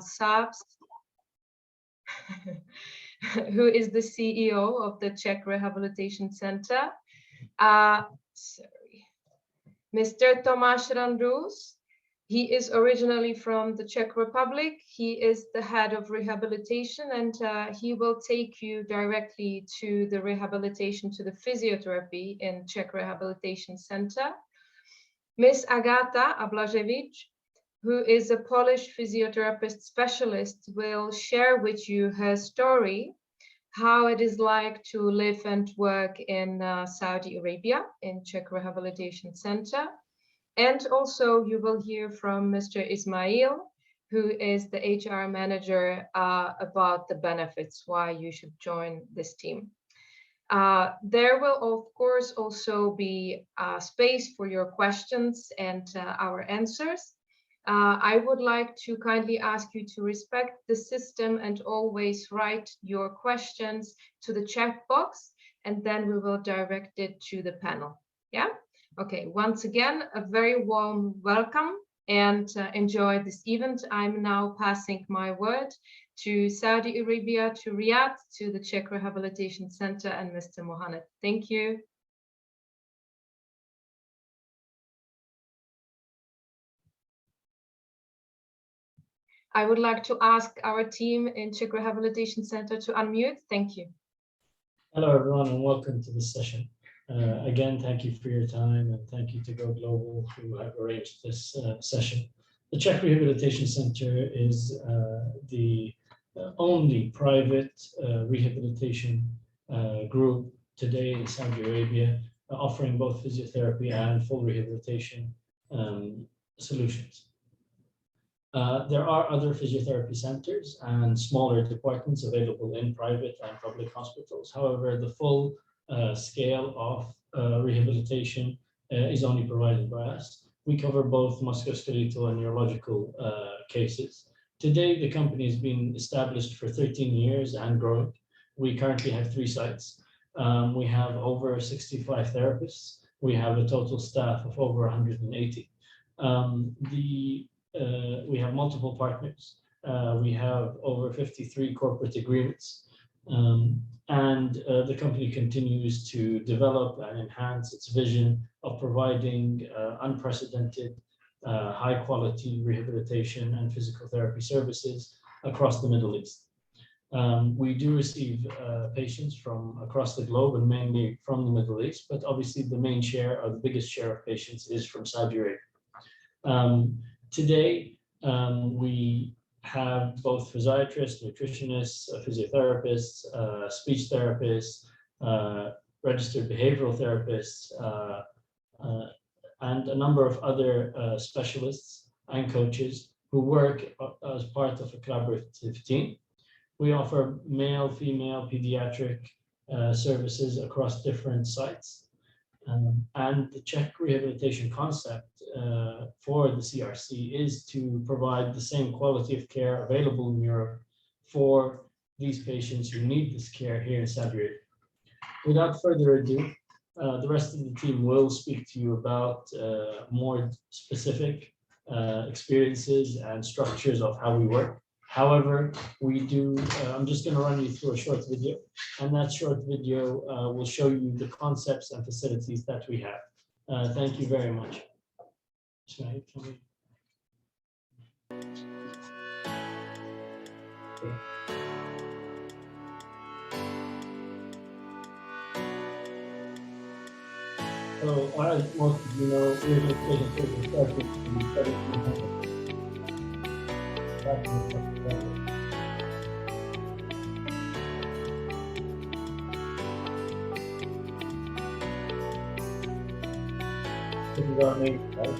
Saab, who is the CEO of the Czech Rehabilitation Center. Mr. Tomas Randus. He is originally from the Czech Republic. He is the head of rehabilitation, and he will take you directly to the rehabilitation, to the physiotherapy in Czech Rehabilitation Center. Ms. Agata Ablazewicz, who is a Polish physiotherapist specialist, will share with you her story, how it is like to live and work in Saudi Arabia in Czech Rehabilitation Center. And also you will hear from Mr. Ismail, who is the HR manager, about the benefits, why you should join this team. There will, of course, also be space for your questions and our answers. I would like to kindly ask you to respect the system and always write your questions to the chat box, and then we will direct it to the panel. Yeah? Okay, once again, a very warm welcome and enjoy this event. I'm now passing my word to Saudi Arabia, to Riyadh, to the Czech Rehabilitation Center, and Mr. Moahnned. Thank you. I would like to ask our team in Czech Rehabilitation Center to unmute. Thank you. Hello, everyone, and welcome to this session. Again, thank you for your time, and thank you to Go Global who have arranged this session. The Czech Rehabilitation Center is the only private rehabilitation group today in Saudi Arabia, offering both physiotherapy and full rehabilitation solutions. There are other physiotherapy centers and smaller departments available in private and public hospitals. However, the full scale of rehabilitation is only provided by us. We cover both musculoskeletal and neurological cases. Today, the company has been established for 13 years and growing. We currently have 3 sites. We have over 65 therapists. We have a total staff of over 180. We have multiple partners. We have over 53 corporate agreements. And the company continues to develop and enhance its vision of providing unprecedented high quality rehabilitation and physical therapy services across the Middle East. We do receive patients from across the globe and mainly from the Middle East, but obviously the main share or the biggest share of patients is from Saudi Arabia. Today, we have both physiatrists, nutritionists, physiotherapists, speech therapists, registered behavioral therapists, and a number of other specialists and coaches who work as part of a collaborative team. We offer male, female, pediatric services across different sites. And the Czech rehabilitation concept for the CRC is to provide the same quality of care available in Europe for these patients who need this care here in Saudi Arabia. Without further ado, the rest of the team will speak to you about more specific experiences and structures of how we work. However, I'm just going to run you through a short video, and that short video will show you the concepts and facilities that we have. Thank you very much. Okay. So, as most of you know, rehabilitation started in the 1700s. This is our main site.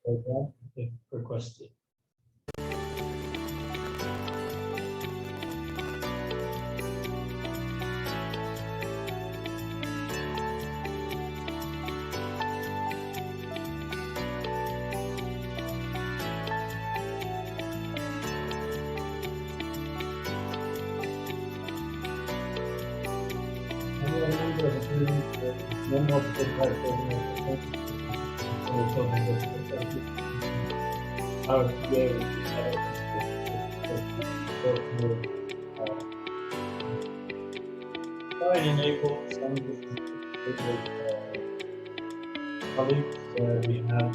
program if requested. Try and enable some of the colleagues. We have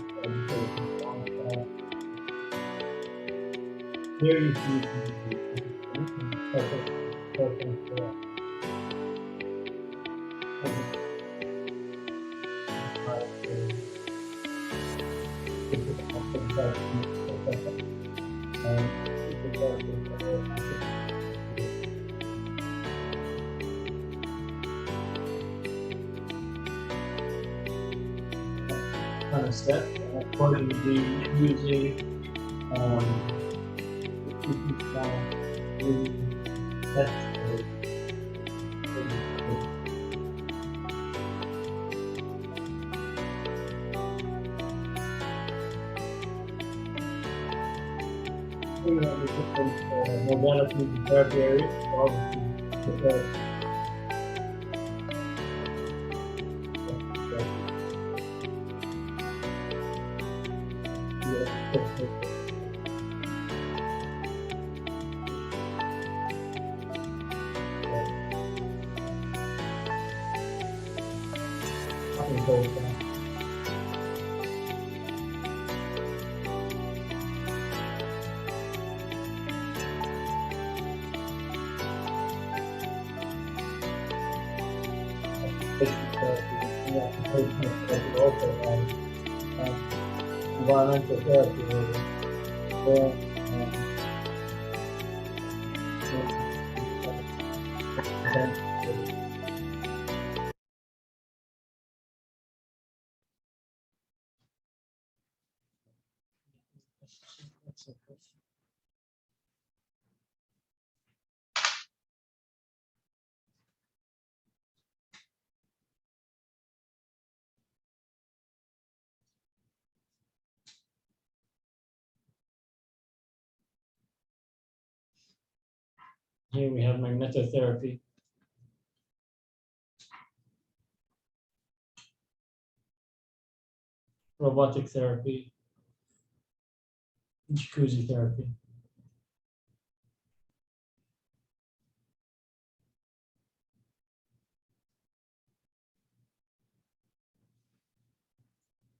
here you see kind of step accordingly using modality in therapy areas. Environmental therapy Here we have magnetotherapy. Robotic therapy. Jacuzzi therapy.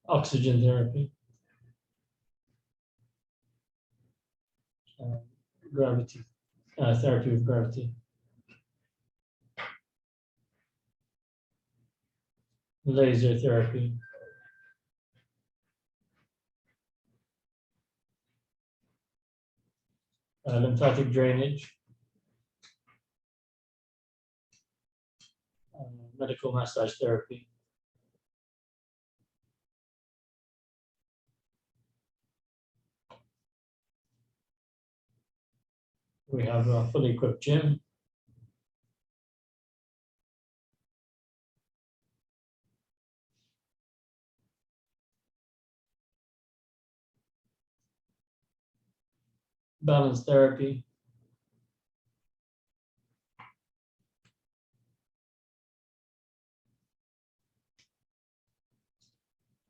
Oxygen therapy. Gravity. Therapy with gravity. Laser therapy. Lymphatic drainage. Medical massage therapy. We have a fully equipped gym. Balance therapy.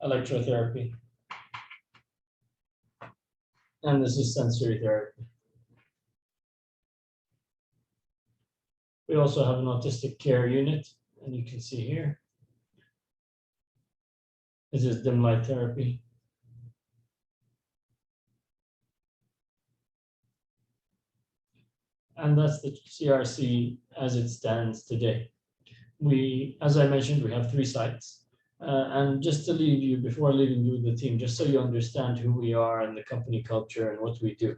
Electrotherapy. And this is sensory therapy. We also have an autistic care unit, and you can see here. This is dim light therapy. And that's the CRC as it stands today. As I mentioned, we have 3 sites. And just to leave you, before leaving you with the team, just so you understand who we are and the company culture and what we do.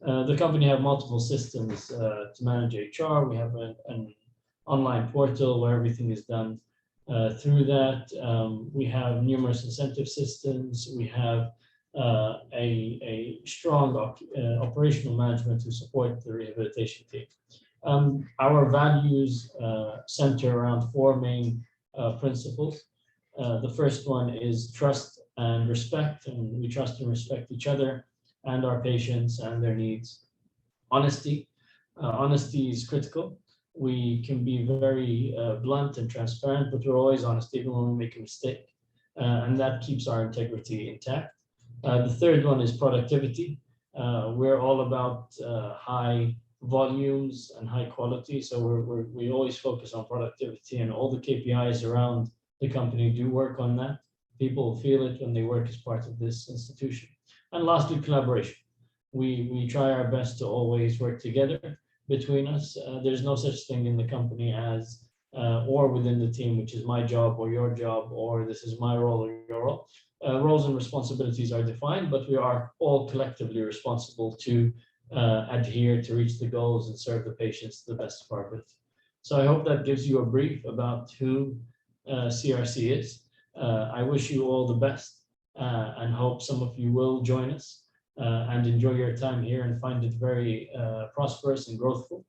The company have multiple systems to manage HR. We have an online portal where everything is done through that. We have numerous incentive systems. We have a strong operational management to support the rehabilitation team. Our values center around four main principles. The first one is trust and respect, and we trust and respect each other and our patients and their needs. Honesty. Honesty is critical. We can be very blunt and transparent, but we're always honest, even when we make a mistake. And that keeps our integrity intact. The third one is productivity. We're all about high volumes and high quality. So we always focus on productivity, and all the KPIs around the company do work on that. People feel it when they work as part of this institution. And lastly, collaboration. We try our best to always work together between us. There's no such thing in the company as or within the team, which is my job or your job, or this is my role or your role. Roles and responsibilities are defined, but we are all collectively responsible to adhere to reach the goals and serve the patients to the best of our ability. So I hope that gives you a brief about who CRC is. I wish you all the best and hope some of you will join us and enjoy your time here and find it very prosperous and growthful.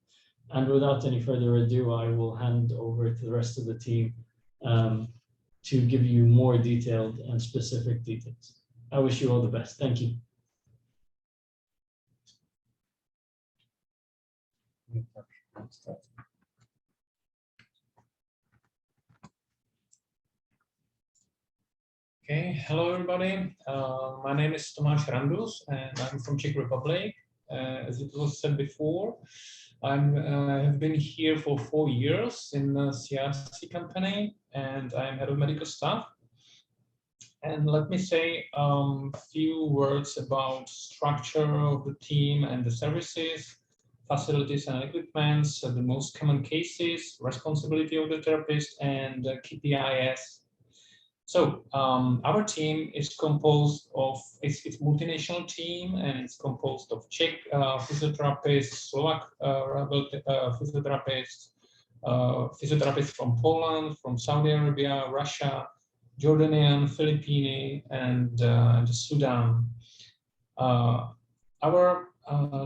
And without any further ado, I will hand over to the rest of the team to give you more detailed and specific details. I wish you all the best. Thank you. Okay, hello everybody. My name is Tomas Randus and I'm from Czech Republic. As it was said before, I have been here for 4 years in the CRC company, and I'm head of medical staff. And let me say a few words about structure of the team and the services, facilities and equipments, the most common cases, responsibility of the therapist, and KPIs. So our team is composed of, it's multinational team, and it's composed of Czech physiotherapists, Slovak physiotherapists, physiotherapists from Poland, from Saudi Arabia, Russia, Jordanian, Philippines, and Sudan. Our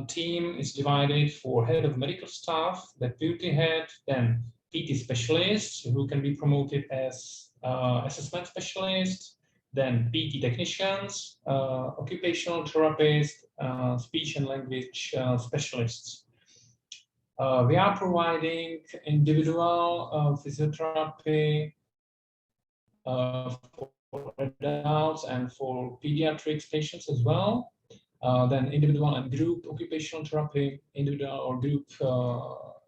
team is divided for head of medical staff, deputy head, then PT specialists who can be promoted as assessment specialists, then PT technicians, occupational therapists, speech and language specialists. We are providing individual physiotherapy for adults and for pediatrics patients as well. Then individual and group occupational therapy, individual or group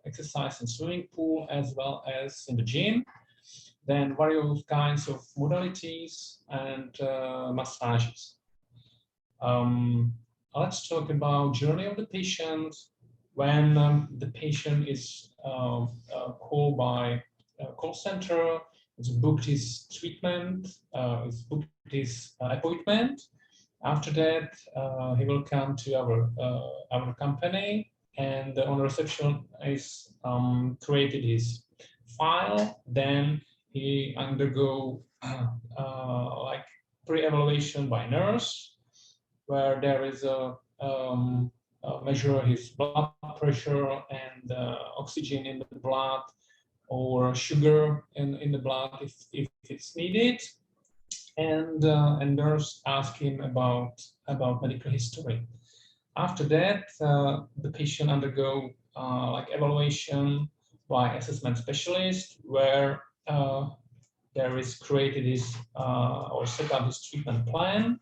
exercise in swimming pool, as well as in the gym. Then various kinds of modalities and massages. Let's talk about journey of the patient. When the patient is called by call center, it's booked his treatment, it's booked his appointment. After that, he will come to our company, and on reception is created his file. Then he undergo like pre-evaluation by nurse, where there is a measure his blood pressure and oxygen in the blood, or sugar in the blood if it's needed, and nurse ask him about medical history. After that, the patient undergo like evaluation by assessment specialist, where there is created his or set up his treatment plan,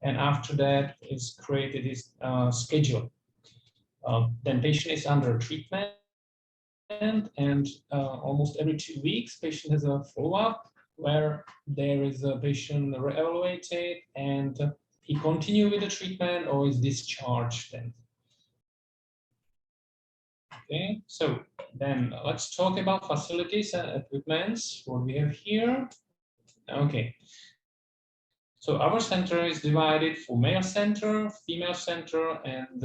and after that is created his schedule. Then patient is under treatment, and almost every 2 weeks patient has a follow-up where there is a patient re-evaluated and he continue with the treatment or is discharged then. Okay, so then let's talk about facilities and equipments, what we have here. Okay, so our center is divided for male center, female center, and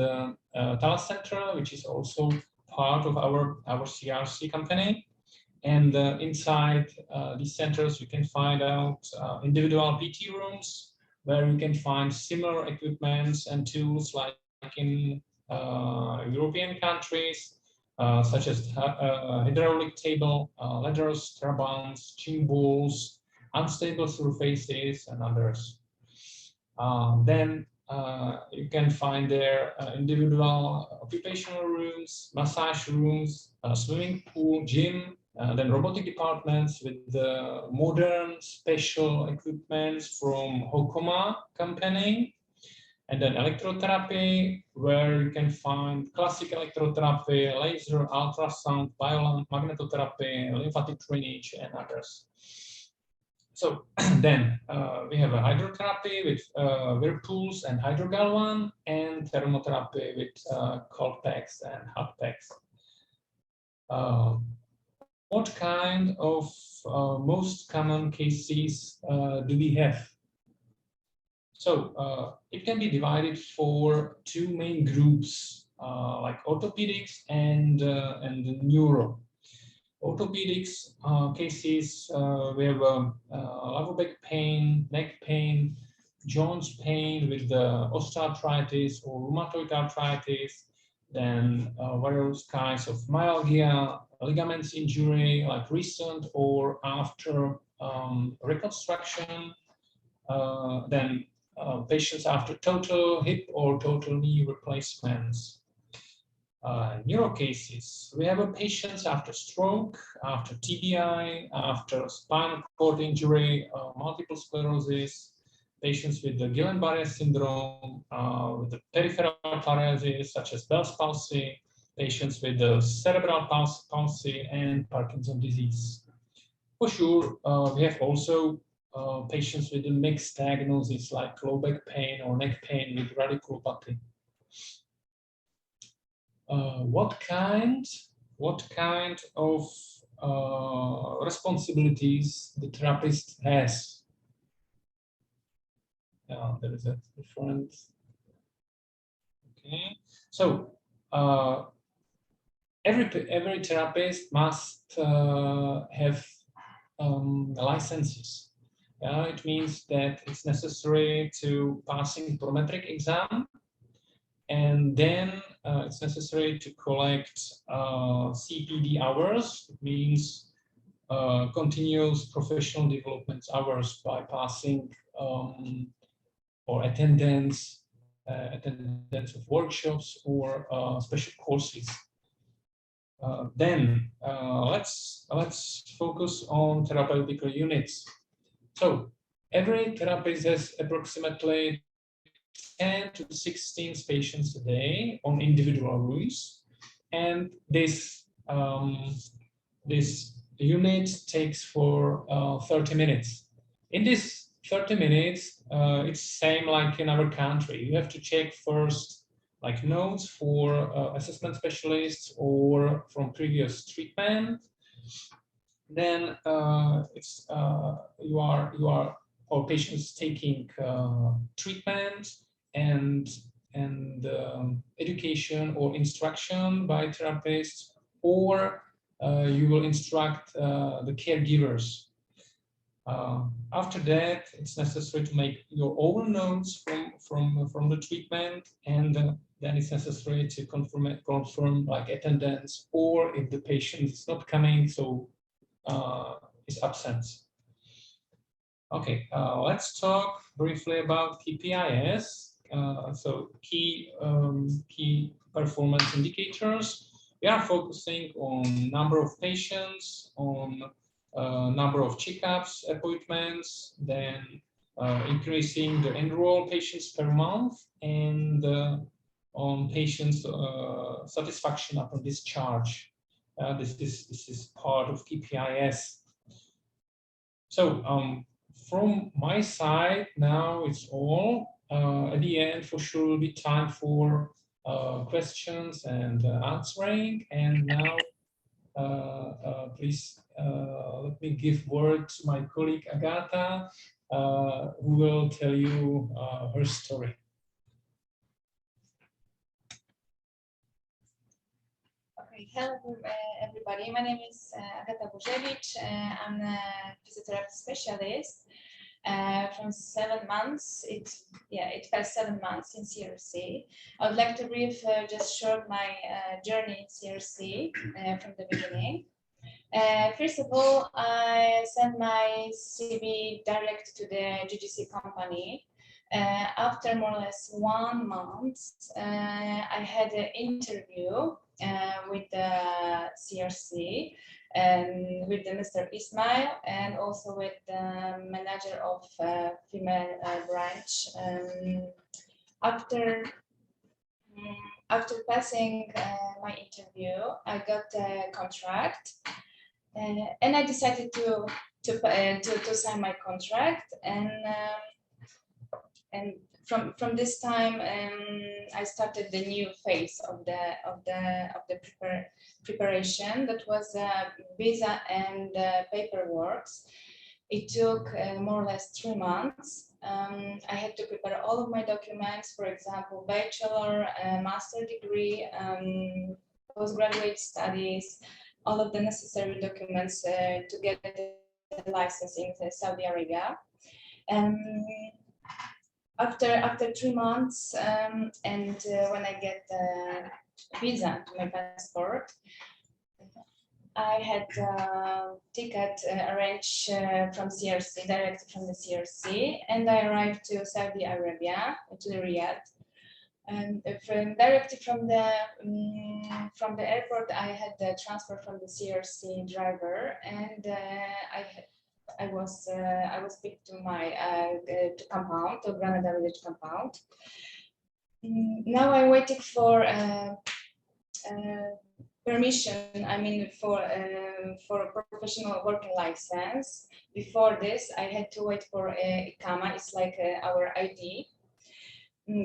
Talas center, which is also part of our CRC company. And inside these centers, you can find out individual PT rooms where you can find similar equipments and tools like in European countries, such as hydraulic table, ladders, trabants, chin balls, unstable surfaces, and others. Then you can find there individual occupational rooms, massage rooms, swimming pool, gym, then robotic departments with the modern special equipments from Hokoma company, and then electrotherapy, where you can find classic electrotherapy, laser, ultrasound, violent magnetotherapy, lymphatic drainage, and others. So then we have a hydrotherapy with whirlpools and hydrogalvan, and thermotherapy with cold packs and hot packs. What kind of most common cases do we have? So it can be divided for two main groups, like orthopedics and neuro. Orthopedics cases, we have lower back pain, neck pain, joints pain with osteoarthritis or rheumatoid arthritis, then various kinds of myalgia, ligaments injury, like recent or after reconstruction, then patients after total hip or total knee replacements. Neuro cases, we have patients after stroke, after TBI, after spinal cord injury, multiple sclerosis, patients with the Guillain-Barré syndrome, with the peripheral paralysis such as Bell's palsy, patients with the cerebral palsy and Parkinson's disease. For sure, we have also patients with a mixed diagnosis like low back pain or neck pain with radiculopathy. What kind of responsibilities the therapist has? There is a different. Okay, so every therapist must have licenses. It means that it's necessary to passing prometric exam, and then it's necessary to collect CPD hours. It means continuous professional development hours by passing or attendance of workshops or special courses. Then let's focus on therapeutical units. So every therapist has approximately 10 to 16 patients a day on individual rooms, and this unit takes for 30 minutes. In this 30 minutes, it's same like in our country. You have to check first like notes for assessment specialists or from previous treatment. Then it's you are or patients taking treatment and education or instruction by therapists, or you will instruct the caregivers. After that, it's necessary to make your own notes from the treatment, and then it's necessary to confirm like attendance, or if the patient is not coming, so is absent. Okay, let's talk briefly about KPIs. So key performance indicators. We are focusing on number of patients, on number of checkups, appointments, then increasing the enrolled patients per month, and on patients' satisfaction upon discharge. This is part of KPIs. So from my side, now it's all. At the end, for sure, will be time for questions and answering. And now, please let me give word to my colleague Agata, who will tell you her story. Okay, hello everybody. My name is Agata. I'm a physiotherapy specialist. from 7 months. It passed 7 months in CRC. I would like to brief just short my journey in CRC from the beginning. First of all, I sent my CV direct to the GGC company. After more or less 1 month, I had an interview with the CRC and with the Mr. Ismail and also with the manager of female branch. After passing my interview, I got a contract, and I decided to sign my contract. And from this time, I started the new phase of the preparation. That was visa and paperwork. It took more or less 3 months. I had to prepare all of my documents, for example, bachelor, master degree, postgraduate studies, all of the necessary documents to get the license in Saudi Arabia. After 3 months, and when I get the visa to my passport, I had a ticket arranged from CRC, directly from the CRC, and I arrived to Saudi Arabia, to Riyadh. And directly from the airport, I had the transfer from the CRC driver, and I was picked to my compound, to Granada village compound. Now I'm waiting for permission. I mean, for a professional working license. Before this, I had to wait for a IKAMA. It's like our ID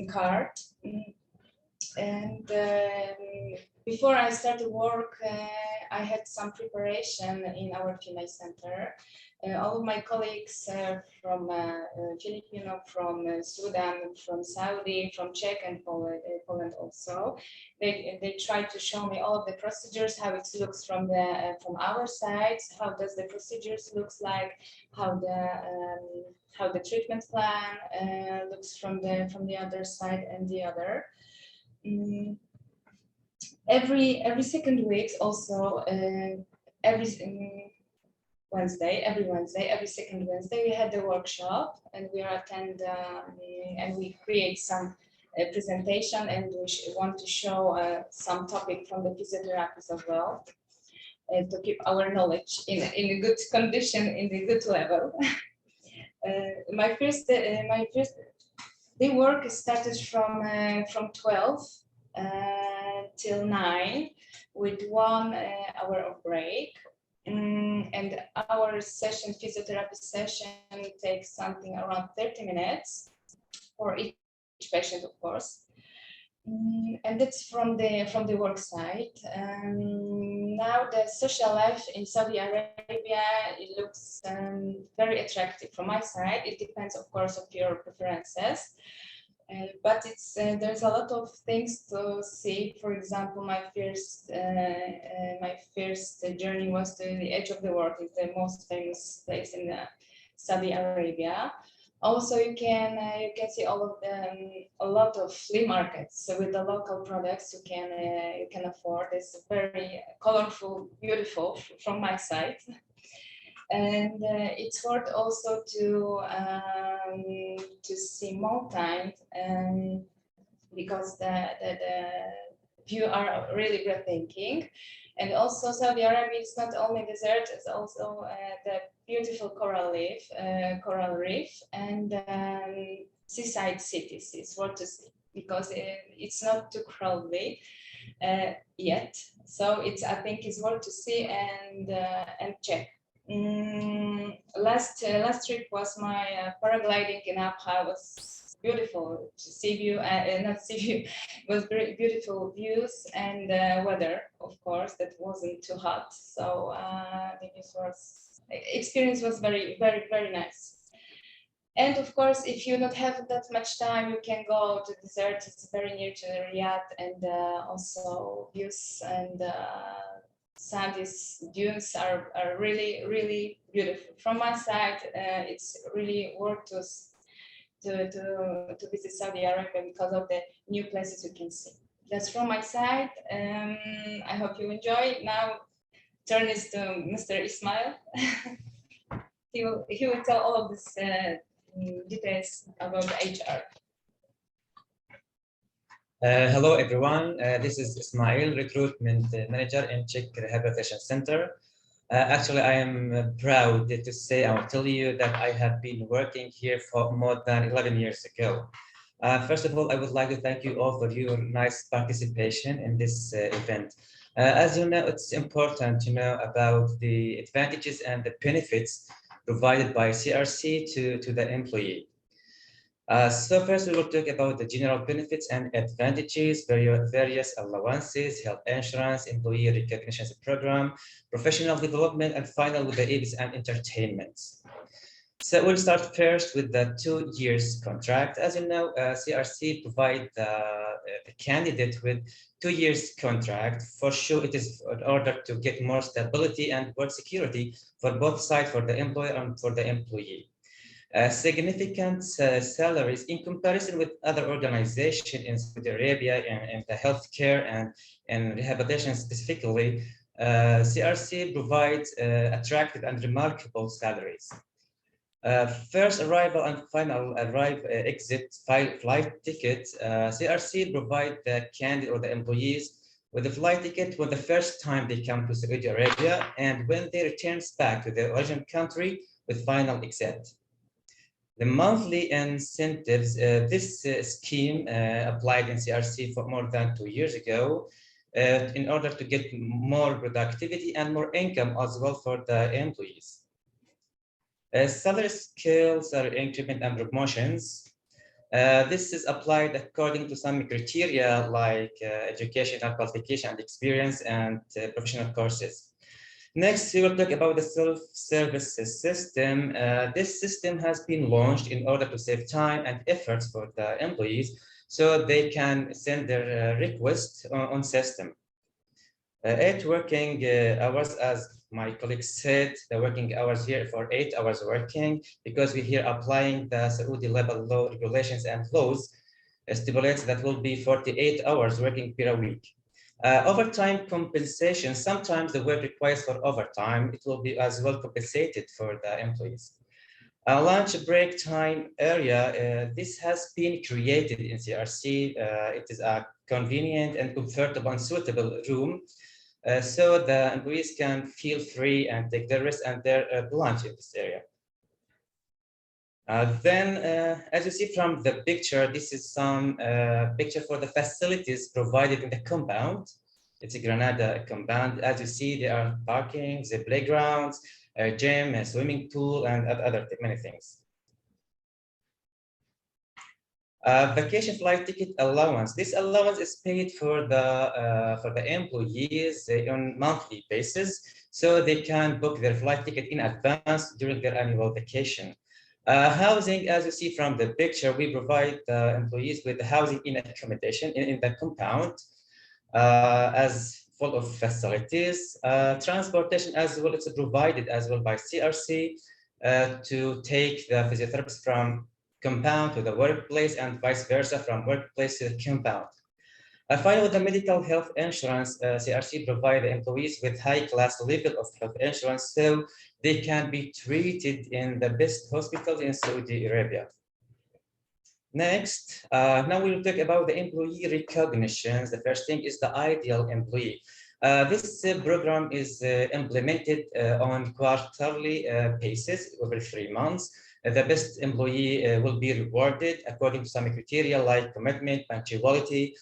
card. And before I started work, I had some preparation in our female center. All of my colleagues from Filipino, from Sudan, from Saudi, from Czech and Poland also, they tried to show me all of the procedures, how it looks from our side, how does the procedures looks like, how the treatment plan looks from the other side and the other. Every second week, also every second Wednesday, we had the workshop, and we attend and we create some presentation, and we want to show some topic from the physiotherapists as well, to keep our knowledge in a good condition, in a good level. My first day work started from 12 till 9 with 1 hour of break. And our session, physiotherapy session, takes something around 30 minutes for each patient, of course. And that's from the work side. Now the social life in Saudi Arabia, it looks very attractive from my side. It depends, of course, of your preferences. But there's a lot of things to see. For example, my first journey was to the edge of the world. It's the most famous place in Saudi Arabia. Also, you can see all of a lot of flea markets. So with the local products, you can afford. It's very colorful, beautiful from my side. And it's worth also to see mountains, because the view are really breathtaking. And also Saudi Arabia is not only desert, it's also the beautiful coral reef and seaside cities. It's worth to see, because it's not too crowded yet. So I think it's worth to see and check. Last trip was my paragliding in Abha. It was beautiful to see view, not see view, it was very beautiful views and weather, of course, that wasn't too hot. So the experience was very, very, very nice. And of course, if you don't have that much time, you can go to the desert. It's very near to Riyadh, and also views and sandy dunes are really, really beautiful. From my side, it's really worth to visit Saudi Arabia because of the new places you can see. That's from my side. I hope you enjoy. Now, turn is to Mr. Ismail. he will tell all of this details about the HR. Hello, everyone. This is Ismail, recruitment manager in Czech Rehabilitation Center. Actually, I am proud to say, I will tell you that I have been working here for more than 11 years ago. First of all, I would like to thank you all for your nice participation in this event. As you know, it's important to know about the advantages and the benefits provided by CRC to the employee. So first we will talk about the general benefits and advantages, various allowances, health insurance, employee recognition program, professional development, and final with the aids and entertainment. So we'll start first with the 2 years contract. As you know, CRC provide the candidate with 2 years contract. For sure, it is in order to get more stability and work security for both sides, for the employer and for the employee. Significant salaries in comparison with other organizations in Saudi Arabia and the healthcare and rehabilitation specifically, CRC provides attractive and remarkable salaries. First arrival and final exit flight ticket, CRC provide the candidate or the employees with a flight ticket when the first time they come to Saudi Arabia and when they return back to their origin country with final exit. The monthly incentives, this scheme applied in CRC for more than 2 years ago in order to get more productivity and more income as well for the employees. Salary scale, salary increment and promotions. This is applied according to some criteria like educational qualification and experience and professional courses. Next, we will talk about the self-service system. This system has been launched in order to save time and efforts for the employees so they can send their request on system. 8 working hours, as my colleague said, the working hours here for 8 hours working, because we here applying the Saudi level law regulations and laws stipulates that will be 48 hours working per week. Overtime compensation, sometimes the work requires for overtime, it will be as well compensated for the employees. Lunch break time area, this has been created in CRC. It is a convenient and comfortable and suitable room, so the employees can feel free and take their rest and their lunch in this area. As you see from the picture, this is some picture for the facilities provided in the compound. It's a Granada compound. As you see, there are parkings, the playgrounds, a gym, a swimming pool, and other many things. Vacation flight ticket allowance. This allowance is paid for the employees on monthly basis, so they can book their flight ticket in advance during their annual vacation. Housing, as you see from the picture, we provide the employees with housing in accommodation in the compound as full of facilities. Transportation as well, it's provided as well by CRC to take the physiotherapist from compound to the workplace and vice versa from workplace to the compound. Finally, with the medical health insurance, CRC provide the employees with high-class level of health insurance so they can be treated in the best hospitals in Saudi Arabia. Next, now we'll talk about the employee recognitions. The first thing is the ideal employee. This program is implemented on quarterly basis over 3 months. The best employee will be rewarded according to some criteria like commitment, punctuality,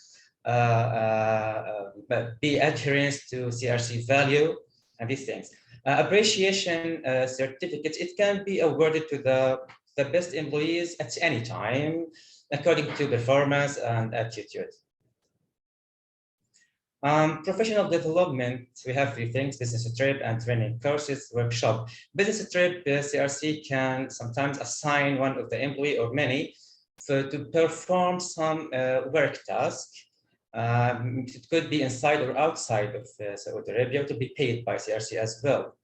be adherence to CRC value, and these things. Appreciation certificates, it can be awarded to the best employees at any time, according to performance and attitude. Professional development, we have 3 things: business trip and training courses, workshop. Business trip, CRC can sometimes assign one of the employee or many to perform some work task. It could be inside or outside of Saudi Arabia to be paid by CRC as well.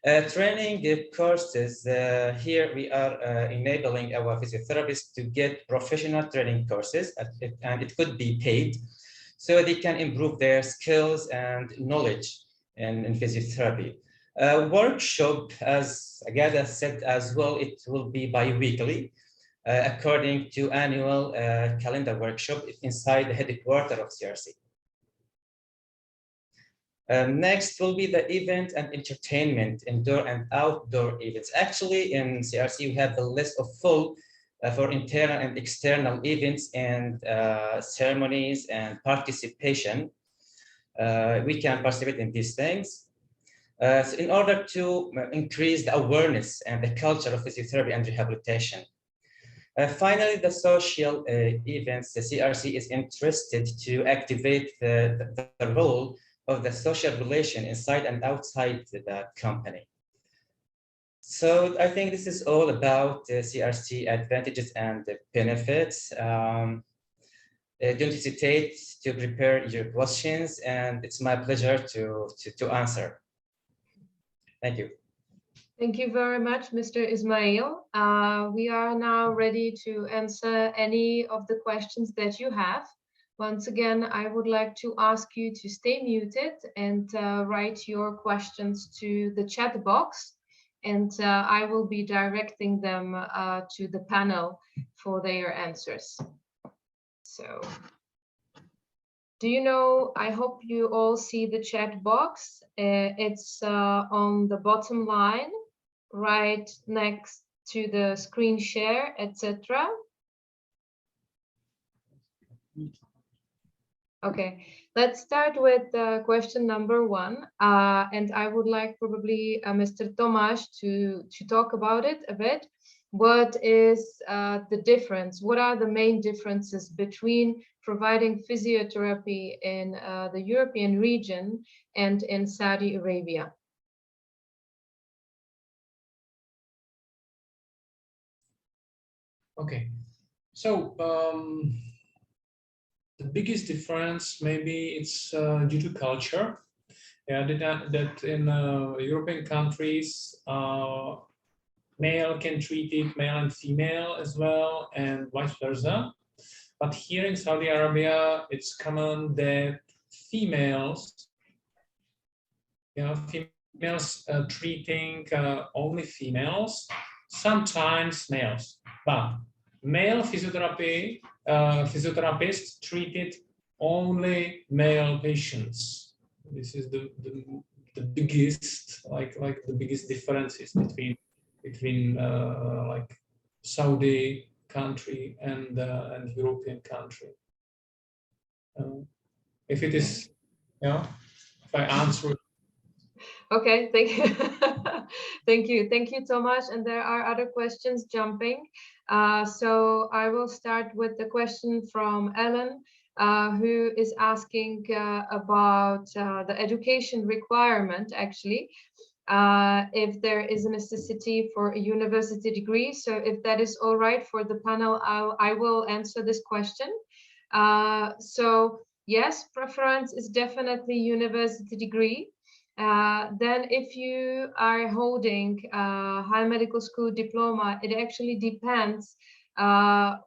Training courses, here we are enabling our physiotherapists to get professional training courses, and it could be paid, so they can improve their skills and knowledge in physiotherapy. Workshop, as Agata said as well, it will be bi-weekly, according to annual calendar workshop inside the headquarters of CRC. Next will be the event and entertainment, indoor and outdoor events. Actually, in CRC, we have the list of full for internal and external events and ceremonies and participation. We can participate in these things. So in order to increase the awareness and the culture of physiotherapy and rehabilitation. Finally, the social events, the CRC is interested to activate the role of the social relation inside and outside the company. So I think this is all about the CRC advantages and the benefits. Don't hesitate to prepare your questions, and it's my pleasure to answer. Thank you. Thank you very much, Mr. Ismail. We are now ready to answer any of the questions that you have. Once again, I would like to ask you to stay muted and write your questions to the chat box, and I will be directing them to the panel for their answers. So, do you know, I hope you all see the chat box. It's on the bottom line, right next to the screen share, etc. Okay, let's start with question number 1. And I would like probably Mr. Tomas to talk about it a bit. What is the difference? What are the main differences between providing physiotherapy in the European region and in Saudi Arabia? Okay, so the biggest difference, maybe it's due to culture. Yeah, that in European countries, male can treat it, male and female as well, and vice versa. But here in Saudi Arabia, it's common that females, treating only females, sometimes males, but male physiotherapists treated only male patients. This is the biggest, like the biggest differences between like Saudi country and European country. If it is, if I answer. Okay, thank you. Thank you, Tomas. And there are other questions jumping. So I will start with the question from Ellen, who is asking about the education requirement, actually, if there is a necessity for a university degree. So if that is all right for the panel, I will answer this question. So yes, preference is definitely university degree. Then if you are holding a high medical school diploma, it actually depends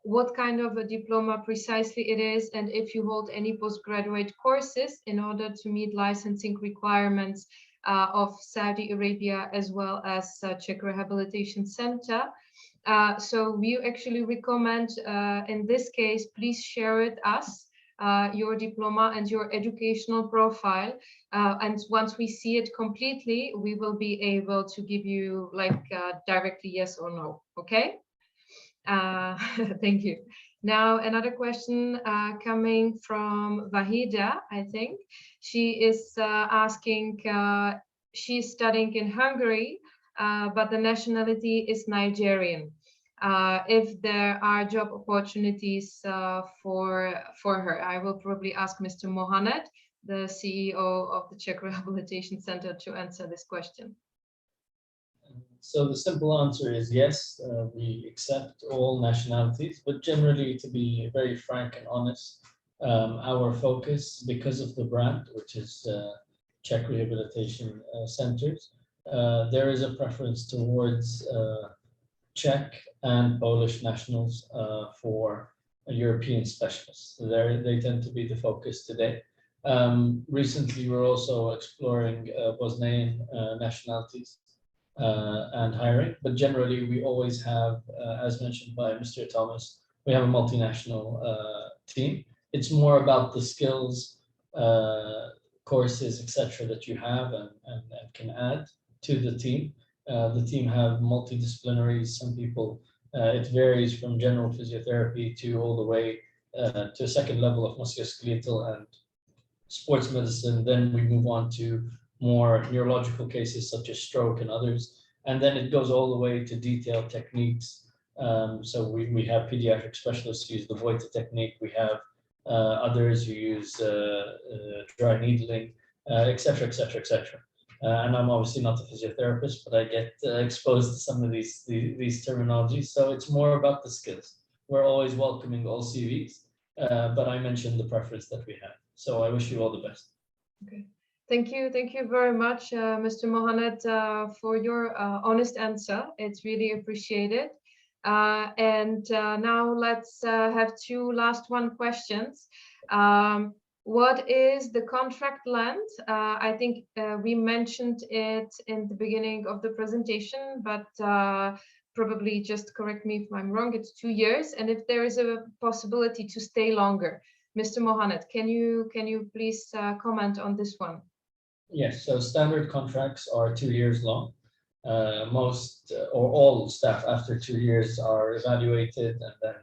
what kind of a diploma precisely it is, and if you hold any postgraduate courses in order to meet licensing requirements of Saudi Arabia as well as Czech Rehabilitation Center. So we actually recommend in this case, please share with us your diploma and your educational profile. And once we see it completely, we will be able to give you like directly yes or no, okay? Thank you. Now another question coming from Vahida, I think. She is asking, she's studying in Hungary, but the nationality is Nigerian. If there are job opportunities for her. I will probably ask Mr. Moahnned, the CEO of the Czech Rehabilitation Center, to answer this question. So the simple answer is yes, we accept all nationalities, but generally, to be very frank and honest, our focus, because of the brand, which is Czech Rehabilitation Centers, there is a preference towards Czech and Polish nationals for European specialists. So they tend to be the focus today. Recently, we're also exploring Bosnian nationalities and hiring, but generally we always have, as mentioned by Mr. Tomas, we have a multinational team. It's more about the skills, courses, etc., that you have and can add to the team. The team have multidisciplinaries. Some people, it varies from general physiotherapy to all the way to a second level of musculoskeletal and sports medicine. Then we move on to more neurological cases such as stroke and others. And then it goes all the way to detailed techniques. So we have pediatric specialists who use the Voita technique. We have others who use dry needling, etc., etc., etc. And I'm obviously not a physiotherapist, but I get exposed to some of these terminologies. So it's more about the skills. We're always welcoming all CVs, but I mentioned the preference that we have. So I wish you all the best. Okay. Thank you very much, Mr. Moahnned, for your honest answer. It's really appreciated. And now let's have two last questions. What is the contract length? I think we mentioned it in the beginning of the presentation, but probably just correct me if I'm wrong. It's 2 years, and if there is a possibility to stay longer. Mr. Moahnned, can you please comment on this one? Yes, so standard contracts are 2 years long. Most or all staff after 2 years are evaluated, and then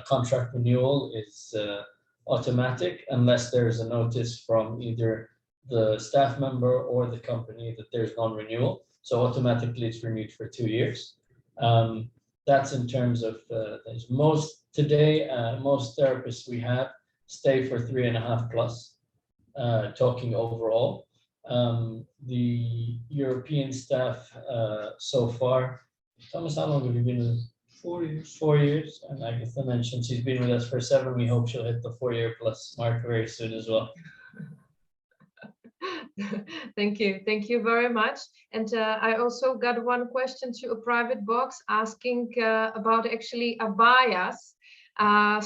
contract renewal is automatic unless there is a notice from either the staff member or the company that there's non-renewal. So automatically it's renewed for 2 years. That's in terms of things. Most therapists we have stay for 3.5 plus, talking overall. The European staff so far, Thomas, how long have you been with us? 4 years. 4 years, and Agata mentioned she's been with us for 7. We hope she'll hit the 4-year plus mark very soon as well. Thank you very much. And I also got one question to a private box asking about actually abayas.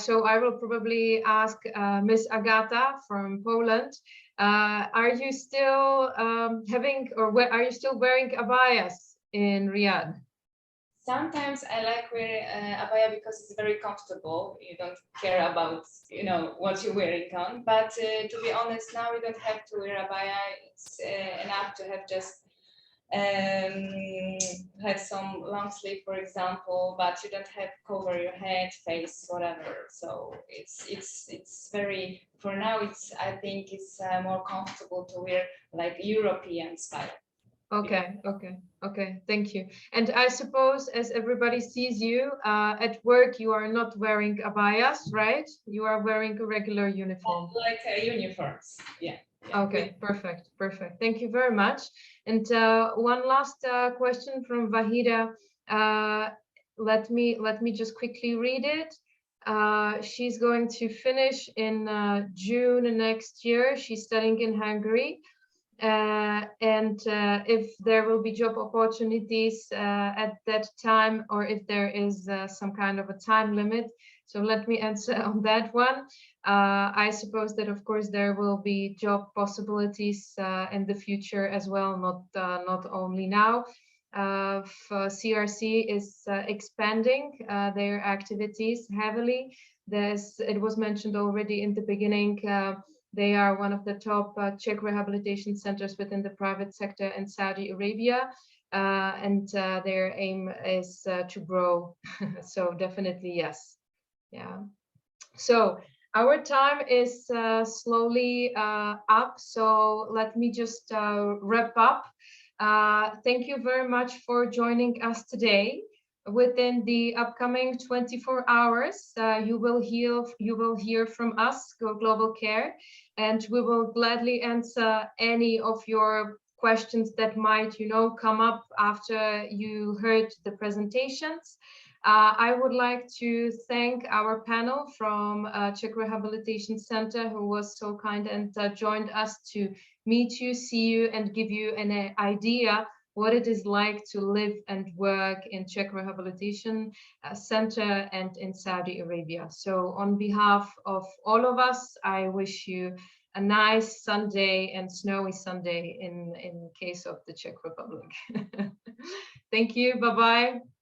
So I will probably ask Miss Agata from Poland. Are you still are you still wearing abayas in Riyadh? Sometimes I like wearing abaya because it's very comfortable. You don't care about, what you're wearing on. But to be honest, now we don't have to wear abaya. It's enough to have just have some long sleeve, for example, but you don't have to cover your head, face, whatever. So it's very, for now, I think it's more comfortable to wear like European style. Okay. Thank you. And I suppose as everybody sees you at work, you are not wearing abayas, right? You are wearing a regular uniform. Like uniforms, yeah. Okay, perfect. Thank you very much. And one last question from Vahida. Let me just quickly read it. She's going to finish in June next year. She's studying in Hungary. And if there will be job opportunities at that time, or if there is some kind of a time limit. So let me answer on that one. I suppose that of course there will be job possibilities in the future as well, not only now. CRC is expanding their activities heavily. It was mentioned already in the beginning. They are one of the top Czech rehabilitation centers within the private sector in Saudi Arabia, and their aim is to grow. So definitely yes. Yeah. So our time is slowly up. So let me just wrap up. Thank you very much for joining us today. Within the upcoming 24 hours, you will hear from us, Global Care, and we will gladly answer any of your questions that might, come up after you heard the presentations. I would like to thank our panel from Czech Rehabilitation Center, who was so kind and joined us to meet you, see you, and give you an idea what it is like to live and work in Czech Rehabilitation Center and in Saudi Arabia. So on behalf of all of us, I wish you a nice Sunday and snowy Sunday in case of the Czech Republic. Thank you. Bye-bye.